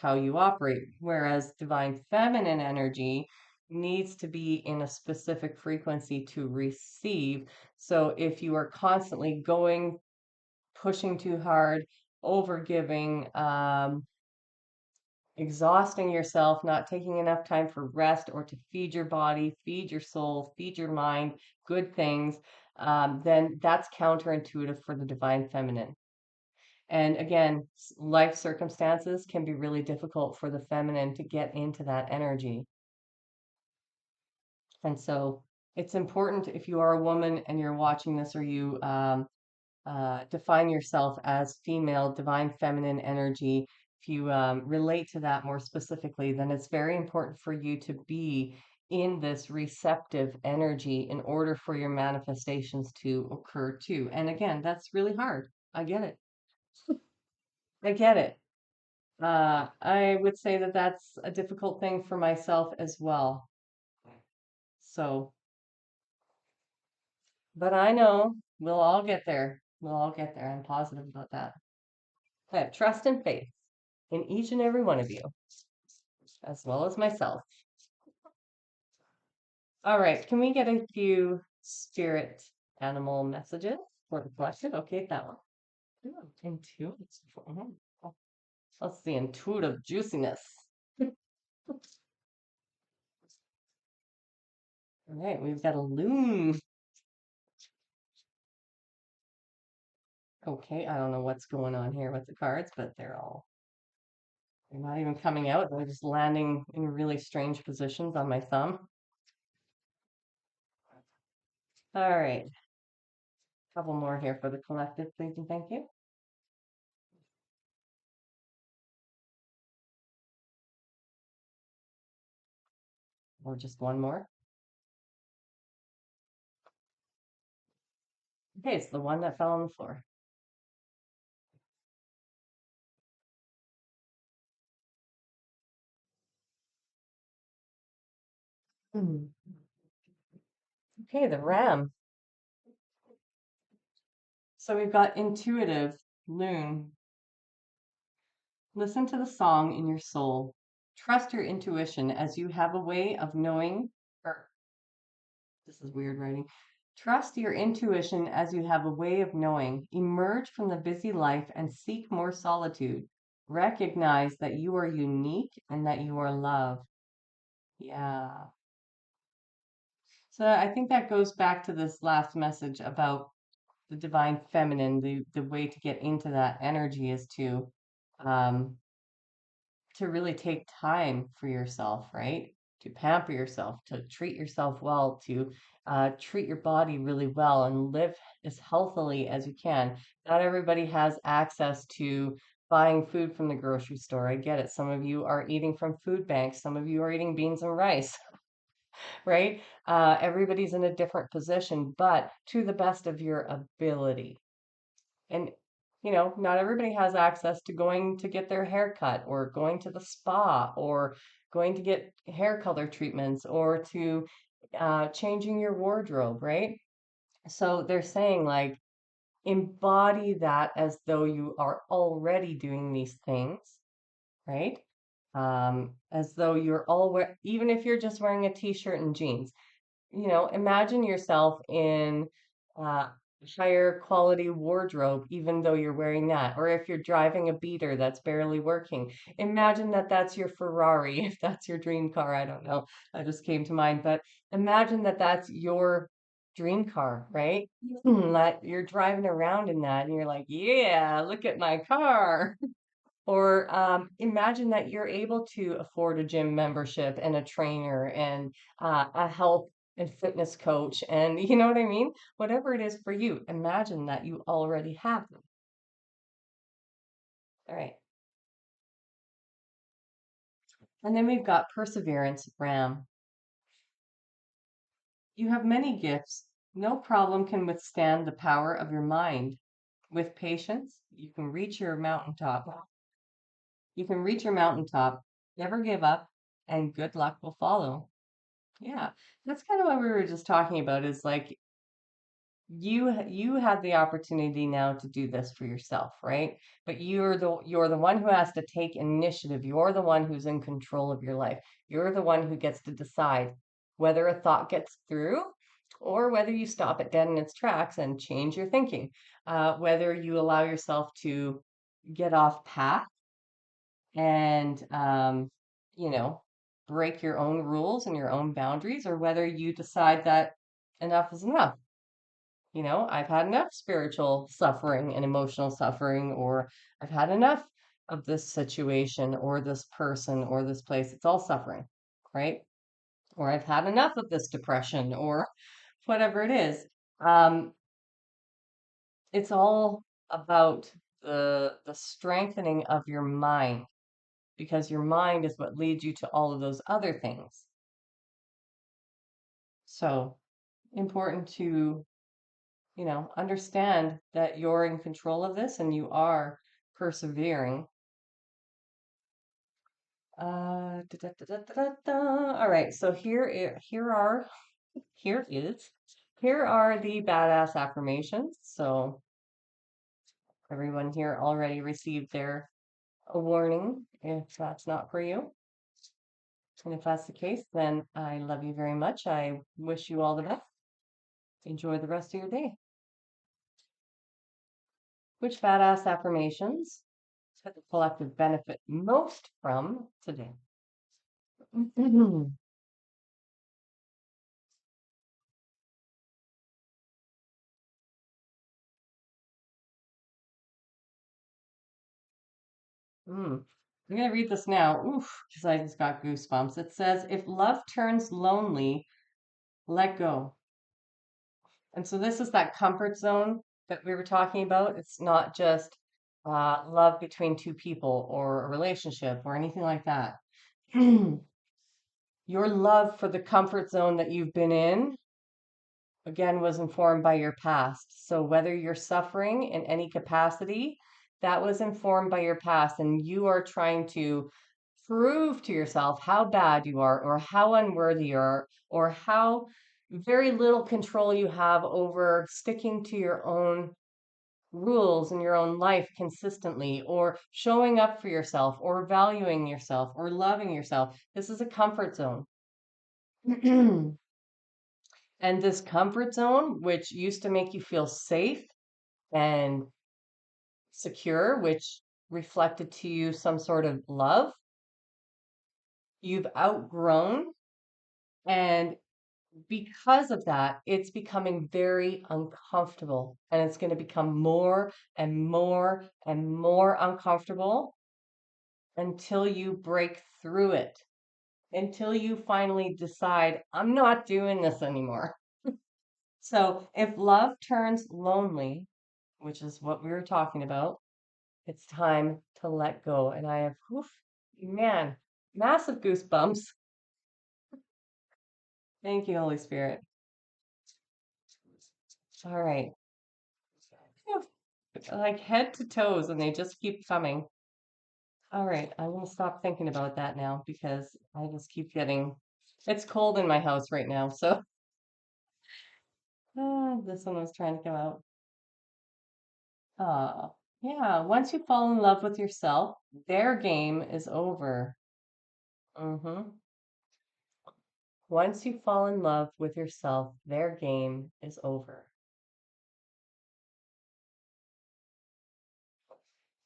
how you operate. Whereas divine feminine energy needs to be in a specific frequency to receive. So if you are constantly going, pushing too hard, over giving, exhausting yourself, not taking enough time for rest or to feed your body, feed your soul, feed your mind, good things, then that's counterintuitive for the divine feminine. And again, life circumstances can be really difficult for the feminine to get into that energy. And so it's important if you are a woman and you're watching this, or you define yourself as female, divine feminine energy, if you relate to that more specifically, then it's very important for you to be in this receptive energy in order for your manifestations to occur too. And again, that's really hard. I get it. I get it. I would say that that's a difficult thing for myself as well. So, but I know we'll all get there. We'll all get there. I'm positive about that. I have trust and faith in each and every one of you, as well as myself. All right, can we get a few spirit animal messages for the question? Okay, that one. Ooh, intuitive. Mhm. Oh, let's see, intuitive juiciness. All right, we've got a loon. Okay, I don't know what's going on here with the cards, but they're not even coming out. They're just landing in really strange positions on my thumb. All right, a couple more here for the collective, please and thank you. Or just one more. Okay, it's the one that fell on the floor. Hmm. Okay, the ram. So we've got intuitive, Loon. Listen to the song in your soul. Trust your intuition as you have a way of knowing, or this is weird writing. Trust your intuition as you have a way of knowing. Emerge from the busy life and seek more solitude. Recognize that you are unique and that you are loved. Yeah. So I think that goes back to this last message about the divine feminine. The way to get into that energy is um, to really take time for yourself, right? To pamper yourself, to treat yourself well, to treat your body really well and live as healthily as you can. Not everybody has access to buying food from the grocery store. I get it. Some of you are eating from food banks, some of you are eating beans and rice, right? Everybody's in a different position, but to the best of your ability. And, not everybody has access to going to get their hair cut or going to the spa or going to get hair color treatments or to changing your wardrobe, right? So they're saying, like, embody that as though you are already doing these things, right? As though you're even if you're just wearing a t-shirt and jeans, imagine yourself in uh, higher quality wardrobe, even though you're wearing that. Or if you're driving a beater that's barely working, imagine that that's your Ferrari, if that's your dream car. I don't know. That just came to mind. But imagine that that's your dream car, right? That you're driving around in that and you're like, yeah, look at my car. Or imagine that you're able to afford a gym membership and a trainer and a health and fitness coach. And you know what I mean? Whatever it is for you, imagine that you already have them. All right. And then we've got perseverance, Ram. You have many gifts. No problem can withstand the power of your mind. With patience, you can reach your mountaintop. You can reach your mountaintop. Never give up, and good luck will follow. Yeah, that's kind of what we were just talking about is like you had the opportunity now to do this for yourself, right? But you're the one who has to take initiative. You're the one who's in control of your life. You're the one who gets to decide whether a thought gets through or whether you stop it dead in its tracks and change your thinking. Whether you allow yourself to get off path and you know, break your own rules and your own boundaries, or whether you decide that enough is enough. I've had enough spiritual suffering and emotional suffering, or I've had enough of this situation or this person or this place. It's all suffering, right? Or I've had enough of this depression or whatever it is. Um, it's all about the strengthening of your mind because your mind is what leads you to all of those other things. So important to, understand that you're in control of this and you are persevering. All right, so here are the badass affirmations. So everyone here already received their a warning if that's not for you. And if that's the case, then I love you very much. I wish you all the best. Enjoy the rest of your day. Which badass affirmations could the collective benefit most from today? I'm going to read this now. Oof, because I just got goosebumps. It says, if love turns lonely, let go. And so this is that comfort zone that we were talking about. It's not just love between two people or a relationship or anything like that. Your love for the comfort zone that you've been in, again, was informed by your past. So whether you're suffering in any capacity, that was informed by your past, and you are trying to prove to yourself how bad you are, or how unworthy you are, or how very little control you have over sticking to your own rules in your own life consistently, or showing up for yourself, or valuing yourself, or loving yourself. This is a comfort zone. And this comfort zone, which used to make you feel safe and secure, which reflected to you some sort of love, you've outgrown. And because of that, it's becoming very uncomfortable. And it's going to become more and more and more uncomfortable until you break through it, until you finally decide, I'm not doing this anymore. So if love turns lonely, which is what we were talking about, it's time to let go. And I have, oof, man, massive goosebumps. Thank you, Holy Spirit. All right. Phew. Like head to toes, and they just keep coming. All right, I'm gonna stop thinking about that now because I just keep getting. It's cold in my house right now, so this one was trying to come out. Yeah. Once you fall in love with yourself, their game is over. Mm-hmm. Once you fall in love with yourself, their game is over.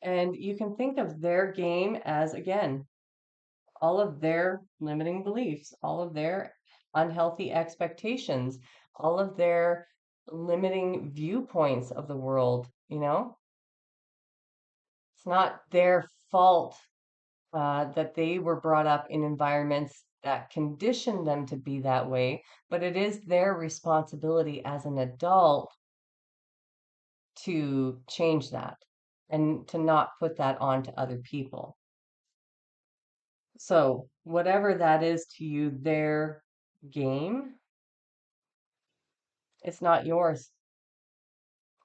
And you can think of their game as, again, all of their limiting beliefs, all of their unhealthy expectations, all of their limiting viewpoints of the world, you know? It's not their fault that they were brought up in environments that conditioned them to be that way, but it is their responsibility as an adult to change that and to not put that on to other people. So, whatever that is to you, their game, it's not yours.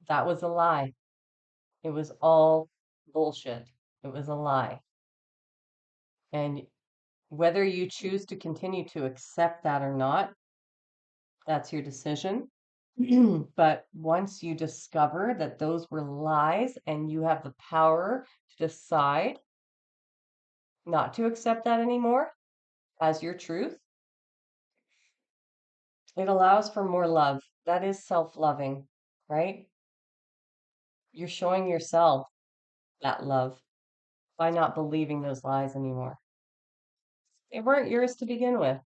That was a lie. It was all bullshit. It was a lie. And whether you choose to continue to accept that or not, that's your decision. But once you discover that those were lies and you have the power to decide not to accept that anymore as your truth, it allows for more love. That is self-loving, right? You're showing yourself that love by not believing those lies anymore. They weren't yours to begin with,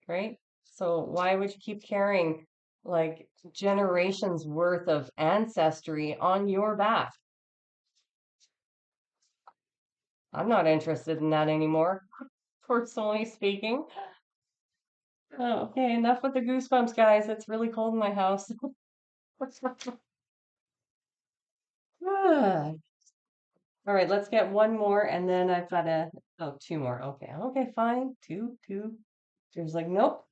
right? So why would you keep carrying like generations worth of ancestry on your back? I'm not interested in that anymore, personally speaking. Oh, okay, enough with the goosebumps, guys. It's really cold in my house. Good. All right, let's get one more, and then I've got to, oh, two more. Okay, okay, fine. Two. There's like, nope.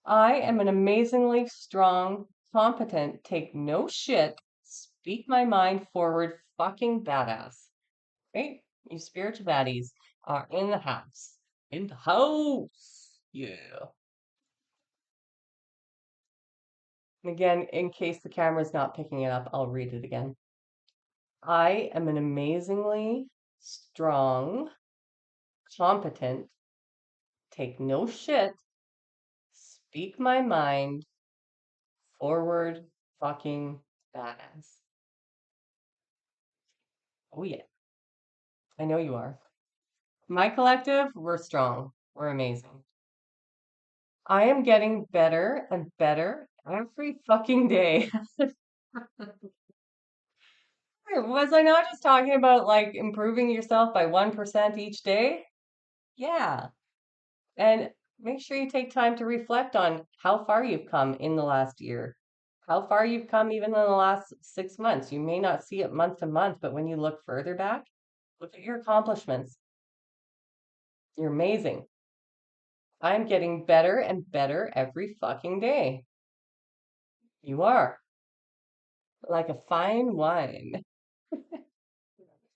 I am an amazingly strong, competent, take no shit, speak my mind forward fucking badass. Right? You spiritual baddies are in the house. In the house. Yeah. And again, in case the camera's not picking it up, I'll read it again. I am an amazingly strong, competent, take no shit, speak my mind, forward fucking badass. Oh yeah, I know you are. My collective, we're strong. We're amazing. I am getting better and better every fucking day. Was I not just talking about like improving yourself by 1% each day? Yeah. And make sure you take time to reflect on how far you've come in the last year, how far you've come even in the last 6 months. You may not see it month to month, but when you look further back, look at your accomplishments. You're amazing. I'm getting better and better every fucking day. You are like a fine wine.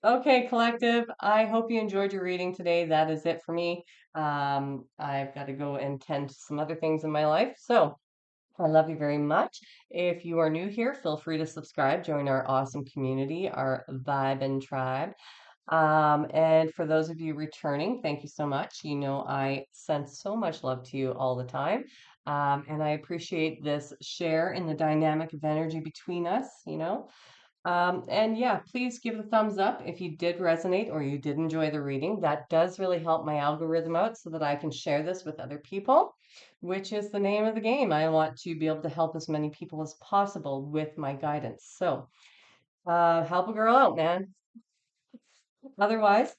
Okay, collective. I hope you enjoyed your reading today. That is it for me. I've got to go and tend to some other things in my life. So, I love you very much. If you are new here, feel free to subscribe, join our awesome community, our Vibe and Tribe. And for those of you returning, thank you so much. You know, I send so much love to you all the time. And I appreciate this share in the dynamic of energy between us, you know. And yeah, please give a thumbs up if you did resonate or you did enjoy the reading. That does really help my algorithm out so that I can share this with other people, which is the name of the game. I want to be able to help as many people as possible with my guidance. So, help a girl out, man. Otherwise,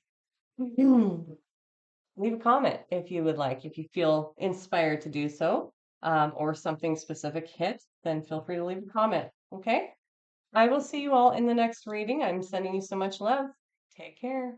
leave a comment if you would like. If you feel inspired to do so, or something specific hit, then feel free to leave a comment. Okay? I will see you all in the next reading. I'm sending you so much love. Take care.